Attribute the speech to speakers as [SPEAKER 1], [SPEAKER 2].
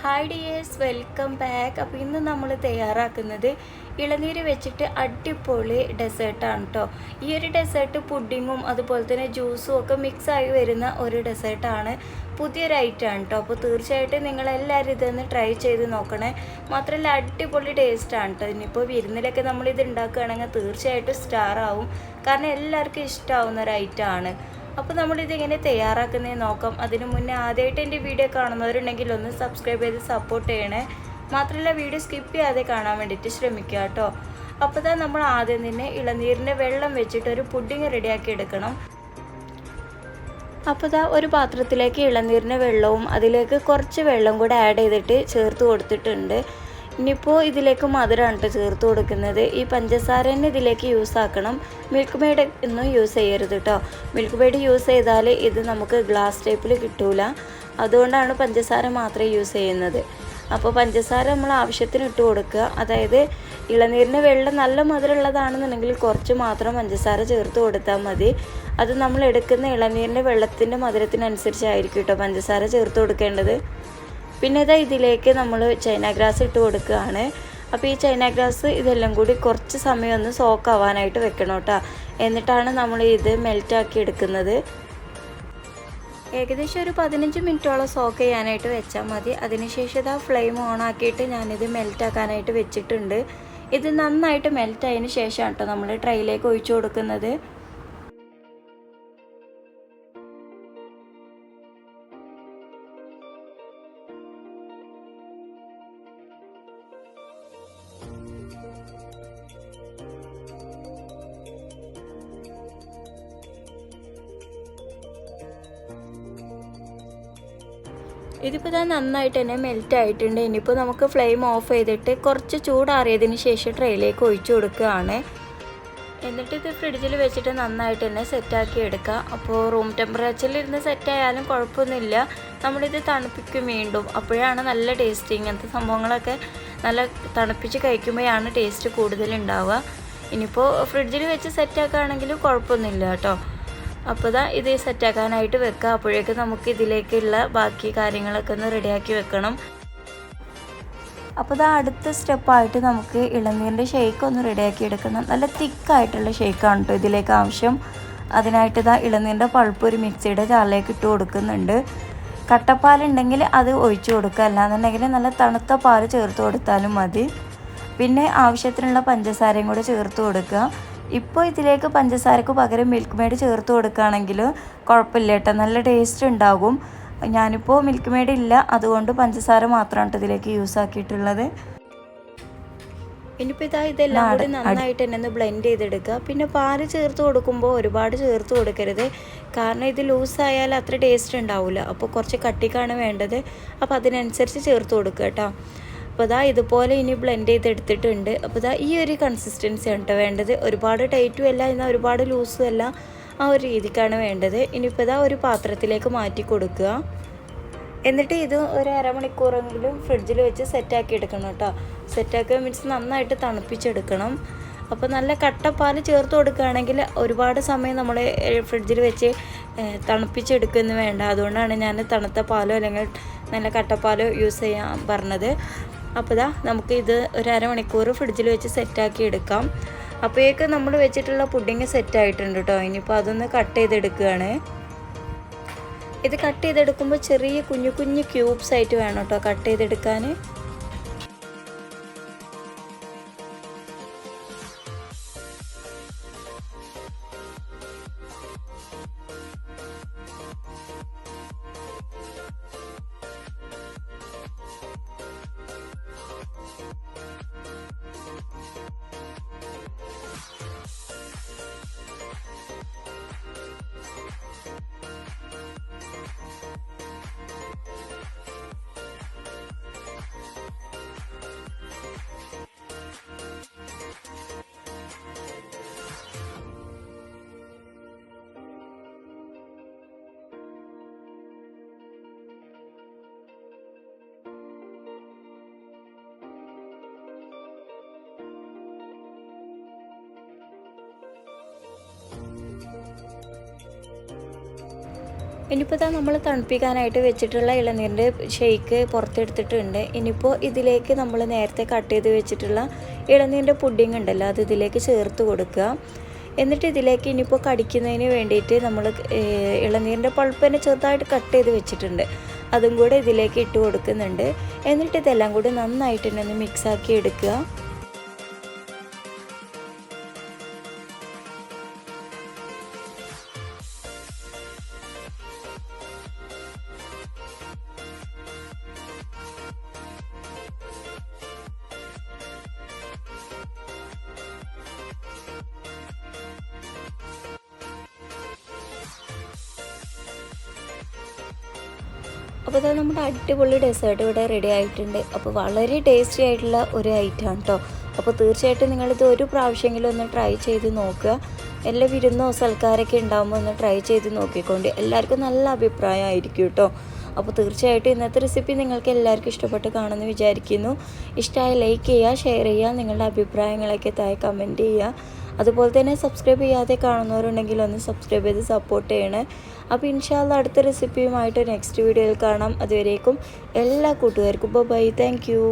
[SPEAKER 1] Hi dears, welcome back. അപ്പോൾ ഇന്ന് നമ്മൾ തയ്യാറാക്കുന്നത് ഇളനീര് വെച്ചിട്ട് അടിപൊളി ഡെസേർട്ടാണ് കേട്ടോ. ഈ ഒരു ഡെസേർട്ട് പുഡിങ്ങും അതുപോലെ തന്നെ ജ്യൂസും ഒക്കെ മിക്സായി വരുന്ന ഒരു ഡെസേർട്ടാണ്. പുതിയൊരു ഐറ്റമാണ് കേട്ടോ. അപ്പോൾ തീർച്ചയായിട്ടും നിങ്ങളെല്ലാവരും ഇതൊന്ന് ട്രൈ ചെയ്ത് നോക്കണേ. മാത്രമല്ല അടിപൊളി ടേസ്റ്റാണ് കേട്ടോ. ഇനിയിപ്പോൾ വിരുന്നിലൊക്കെ നമ്മളിത് ഉണ്ടാക്കുകയാണെങ്കിൽ തീർച്ചയായിട്ടും സ്റ്റാർ ആവും. കാരണം എല്ലാവർക്കും ഇഷ്ടമാവുന്ന ഒരു ഐറ്റമാണ്. അപ്പോൾ നമ്മളിതെങ്ങനെ തയ്യാറാക്കുന്നതെന്ന് നോക്കാം. അതിനു മുന്നേ ആദ്യമായിട്ട് എൻ്റെ വീഡിയോ കാണുന്നവരുണ്ടെങ്കിൽ ഒന്ന് സബ്സ്ക്രൈബ് ചെയ്ത് സപ്പോർട്ട് ചെയ്യണേ. മാത്രമല്ല വീഡിയോ സ്കിപ്പ് ചെയ്യാതെ കാണാൻ വേണ്ടിയിട്ട് ശ്രമിക്കുക കേട്ടോ. അപ്പോൾ നമ്മൾ ആദ്യം തന്നെ ഇളനീരിൻ്റെ വെള്ളം വെച്ചിട്ട് ഒരു പുഡിങ് റെഡിയാക്കി എടുക്കണം. അപ്പോൾ ഒരു പാത്രത്തിലേക്ക് ഇളനീരിൻ്റെ വെള്ളവും അതിലേക്ക് കുറച്ച് വെള്ളം കൂടെ ആഡ് ചെയ്തിട്ട് ചേർത്ത് കൊടുത്തിട്ടുണ്ട്. ഇനിയിപ്പോൾ ഇതിലേക്ക് മധുരമാണ് കേട്ടോ ചേർത്ത് കൊടുക്കുന്നത്. ഈ പഞ്ചസാര തന്നെ ഇതിലേക്ക് യൂസ് ആക്കണം. മിൽക്ക് മെയ്ഡ് ഒന്നും യൂസ് ചെയ്യരുത് കേട്ടോ. മിൽക്ക് മെയ്ഡ് യൂസ് ചെയ്താൽ ഇത് നമുക്ക് ഗ്ലാസ് ടൈപ്പിൽ കിട്ടൂല. അതുകൊണ്ടാണ് പഞ്ചസാര മാത്രമേ യൂസ് ചെയ്യുന്നത്. അപ്പോൾ പഞ്ചസാര നമ്മൾ ആവശ്യത്തിന് ഇട്ട് കൊടുക്കുക. അതായത് ഇളനീരിൻ്റെ വെള്ളം നല്ല മധുരമുള്ളതാണെന്നുണ്ടെങ്കിൽ കുറച്ച് മാത്രം പഞ്ചസാര ചേർത്ത് കൊടുത്താൽ മതി. അത് നമ്മൾ എടുക്കുന്ന ഇളനീരിൻ്റെ വെള്ളത്തിൻ്റെ മധുരത്തിനനുസരിച്ചായിരിക്കും കേട്ടോ പഞ്ചസാര ചേർത്ത് കൊടുക്കേണ്ടത്. പിന്നെ ഇതിലേക്ക് നമ്മൾ ചൈന ഗ്രാസ് ഇട്ട് കൊടുക്കുകയാണ്. അപ്പോൾ ഈ ചൈന ഗ്രാസ് ഇതെല്ലാം കൂടി കുറച്ച് സമയം ഒന്ന് സോക്ക് ആവാനായിട്ട് വെക്കണം കേട്ടോ. എന്നിട്ടാണ് നമ്മൾ ഇത് മെൽറ്റാക്കി എടുക്കുന്നത്. ഏകദേശം ഒരു 15 മിനിറ്റോളം സോക്ക് ചെയ്യാനായിട്ട് വെച്ചാൽ മതി. അതിനുശേഷം ഫ്ലെയിം ഓൺ ആക്കിയിട്ട് ഞാനിത് മെൽറ്റാക്കാനായിട്ട് വെച്ചിട്ടുണ്ട്. ഇത് നന്നായിട്ട് മെൽറ്റായതിന് ശേഷമാണ് കേട്ടോ നമ്മൾ ട്രൈയിലേക്ക് ഒഴിച്ചു കൊടുക്കുന്നത്. ഇതിപ്പോൾ നന്നായിട്ട് തന്നെ മെൽറ്റ് ആയിട്ടുണ്ട്. ഇനിയിപ്പോൾ നമുക്ക് ഫ്ലെയിം ഓഫ് ചെയ്തിട്ട് കുറച്ച് ചൂടാറിയതിന് ശേഷം ട്രേയിലേക്ക് ഒഴിച്ചു കൊടുക്കുകയാണ്. എന്നിട്ട് ഇത് ഫ്രിഡ്ജിൽ വെച്ചിട്ട് നന്നായിട്ട് തന്നെ സെറ്റാക്കി എടുക്കുക. അപ്പോൾ റൂം ടെമ്പറേച്ചറിൽ ഇരുന്ന് സെറ്റായാലും കുഴപ്പമൊന്നുമില്ല. നമ്മളിത് തണുപ്പിക്കും വീണ്ടും. അപ്പോഴാണ് നല്ല ടേസ്റ്റ്. ഇങ്ങനത്തെ സംഭവങ്ങളൊക്കെ നല്ല തണുപ്പിച്ച് കഴിക്കുമ്പോഴാണ് ടേസ്റ്റ് കൂടുതലുണ്ടാവുക. ഇനിയിപ്പോൾ ഫ്രിഡ്ജിൽ വെച്ച് സെറ്റാക്കുകയാണെങ്കിലും കുഴപ്പമൊന്നുമില്ല കേട്ടോ. അപ്പോൾ ഇത് സെറ്റാക്കാനായിട്ട് വെക്കുക. അപ്പോഴേക്കും നമുക്ക് ഇതിലേക്കുള്ള ബാക്കി കാര്യങ്ങളൊക്കെ ഒന്ന് റെഡിയാക്കി വെക്കണം. അപ്പോൾ അടുത്ത സ്റ്റെപ്പായിട്ട് നമുക്ക് ഇളനീരിൻ്റെ ഷേക്ക് ഒന്ന് റെഡിയാക്കി എടുക്കണം. നല്ല തിക്കായിട്ടുള്ള ഷേക്കാണ് കേട്ടോ ഇതിലേക്ക് ആവശ്യം. അതിനായിട്ട് ഇളനീരിൻ്റെ പൾപ്പ് ഒരു മിക്സിയുടെ ജാറിലേക്ക് ഇട്ട് കൊടുക്കുന്നുണ്ട്. കട്ടപ്പാലുണ്ടെങ്കിൽ അത് ഒഴിച്ചു കൊടുക്കുക. അല്ലാന്നുണ്ടെങ്കിൽ നല്ല തണുത്ത പാൽ ചേർത്ത് കൊടുത്താലും മതി. പിന്നെ ആവശ്യത്തിനുള്ള പഞ്ചസാരയും കൂടെ ചേർത്ത് കൊടുക്കുക. ഇപ്പോൾ ഇതിലേക്ക് പഞ്ചസാരക്ക് പകരം മിൽക്ക് മെയ്ഡ് ചേർത്ത് കൊടുക്കുകയാണെങ്കിൽ കുഴപ്പമില്ല കേട്ടോ, നല്ല ടേസ്റ്റ് ഉണ്ടാകും. ഞാനിപ്പോൾ മിൽക്ക് മെയ്ഡ് ഇല്ല, അതുകൊണ്ട് പഞ്ചസാര മാത്രമാണ് ഇതിലേക്ക് യൂസ് ആക്കിയിട്ടുള്ളത്. ഇനിയിപ്പോൾ ഇതെല്ലാം കൂടി നന്നായിട്ട് തന്നെ ഒന്ന് ബ്ലെൻഡ് ചെയ്തെടുക്കുക. പിന്നെ പാല് ചേർത്ത് കൊടുക്കുമ്പോൾ ഒരുപാട് ചേർത്ത് കൊടുക്കരുത്. കാരണം ഇത് ലൂസായാൽ അത്ര ടേസ്റ്റ് ഉണ്ടാവില്ല. അപ്പോൾ കുറച്ച് കട്ടിക്കാണ് വേണ്ടത്. അപ്പോൾ അതിനനുസരിച്ച് ചേർത്ത് കൊടുക്കുക കേട്ടോ. അപ്പോൾ ഇതുപോലെ ഇനി ബ്ലെൻഡ് ചെയ്തെടുത്തിട്ടുണ്ട്. അപ്പോൾ ഈ ഒരു കൺസിസ്റ്റൻസിയാണ് കേട്ടോ വേണ്ടത്. ഒരുപാട് ടൈറ്റും അല്ല, എന്നാൽ ഒരുപാട് ലൂസും അല്ല, ആ ഒരു രീതിക്കാണ് വേണ്ടത്. ഇനിയിപ്പോൾ ഒരു പാത്രത്തിലേക്ക് മാറ്റി കൊടുക്കുക. എന്നിട്ട് ഇത് ഒരു അരമണിക്കൂറെങ്കിലും ഫ്രിഡ്ജിൽ വെച്ച് സെറ്റാക്കി എടുക്കണം കേട്ടോ. സെറ്റാക്കുക മീൻസ് നന്നായിട്ട് തണുപ്പിച്ചെടുക്കണം. അപ്പോൾ നല്ല കട്ടപ്പാൽ ചേർത്ത് കൊടുക്കുകയാണെങ്കിൽ ഒരുപാട് സമയം നമ്മൾ ഫ്രിഡ്ജിൽ വെച്ച് തണുപ്പിച്ചെടുക്കുന്നു വേണ്ട. അതുകൊണ്ടാണ് ഞാൻ തണുത്ത പാലോ അല്ലെങ്കിൽ നല്ല കട്ടപ്പാലോ യൂസ് ചെയ്യാൻ പറഞ്ഞത്. അപ്പോൾ നമുക്ക് ഇത് ഒരു അരമണിക്കൂർ ഫ്രിഡ്ജിൽ വെച്ച് സെറ്റാക്കി എടുക്കാം. അപ്പോഴേക്ക് നമ്മൾ വെച്ചിട്ടുള്ള പുഡിങ് സെറ്റായിട്ടുണ്ട് കേട്ടോ. ഇനിയിപ്പോൾ അതൊന്ന് കട്ട് ചെയ്തെടുക്കുകയാണ്. ഇത് കട്ട് ചെയ്തെടുക്കുമ്പോൾ ചെറിയ കുഞ്ഞു കുഞ്ഞു ക്യൂബ്സ് ആയിട്ട് വേണം കേട്ടോ കട്ട് ചെയ്തെടുക്കാൻ. ഇനിയിപ്പോൾ ഇതാ നമ്മൾ തണുപ്പിക്കാനായിട്ട് വെച്ചിട്ടുള്ള ഇളനീരിൻ്റെ ഷെയ്ക്ക് പുറത്തെടുത്തിട്ടുണ്ട്. ഇനിയിപ്പോൾ ഇതിലേക്ക് നമ്മൾ നേരത്തെ കട്ട് ചെയ്ത് വെച്ചിട്ടുള്ള ഇളനീരിൻ്റെ പുഡിംഗ് ഉണ്ടല്ലോ, അത് ഇതിലേക്ക് ചേർത്ത് കൊടുക്കുക. എന്നിട്ട് ഇതിലേക്ക് ഇനിയിപ്പോൾ കടിക്കുന്നതിന് വേണ്ടിയിട്ട് നമ്മൾ ഇളനീരിൻ്റെ പൾപ്പ് തന്നെ ചെറുതായിട്ട് കട്ട് ചെയ്ത് വെച്ചിട്ടുണ്ട്, അതും കൂടെ ഇതിലേക്ക് ഇട്ട് കൊടുക്കുന്നുണ്ട്. എന്നിട്ട് ഇതെല്ലാം കൂടി നന്നായിട്ട് തന്നെ ഒന്ന് മിക്സാക്കി എടുക്കുക. അപ്പോൾ അത് നമ്മുടെ അടിപൊളി ഡെസേർട്ട് ഇവിടെ റെഡി ആയിട്ടുണ്ട്. അപ്പോൾ വളരെ ടേസ്റ്റി ആയിട്ടുള്ള ഒരു ഐറ്റമാണ് കേട്ടോ. അപ്പോൾ തീർച്ചയായിട്ടും നിങ്ങളിത് ഒരു പ്രാവശ്യമെങ്കിലും ഒന്ന് ട്രൈ ചെയ്ത് നോക്കുക. എല്ലാ വിരുന്നോ സൽക്കാരൊക്കെ ഉണ്ടാകുമ്പോൾ ഒന്ന് ട്രൈ ചെയ്ത് നോക്കിക്കൊണ്ട് എല്ലാവർക്കും നല്ല അഭിപ്രായമായിരിക്കും കേട്ടോ. അപ്പോൾ തീർച്ചയായിട്ടും ഇന്നത്തെ റെസിപ്പി നിങ്ങൾക്ക് എല്ലാവർക്കും ഇഷ്ടപ്പെട്ട് കാണുമെന്ന് വിചാരിക്കുന്നു. ഇഷ്ടമായി ലൈക്ക് ചെയ്യുക, ഷെയർ ചെയ്യുക, നിങ്ങളുടെ അഭിപ്രായങ്ങളൊക്കെ താഴെ കമൻറ്റ് ചെയ്യുക. അതുപോലെ തന്നെ സബ്സ്ക്രൈബ് ചെയ്യാതെ കാണുന്നവരുണ്ടെങ്കിൽ ഒന്ന് സബ്സ്ക്രൈബ് ചെയ്ത് സപ്പോർട്ട് ചെയ്യണേ. അപ്പോൾ ഇൻഷാ അല്ലാ അടുത്ത റെസിപ്പിയുമായിട്ട് നെക്സ്റ്റ് വീഡിയോയിൽ കാണാം. അതുവരേക്കും എല്ലാ കൂട്ടുകാർക്കും ബൈ. Thank you.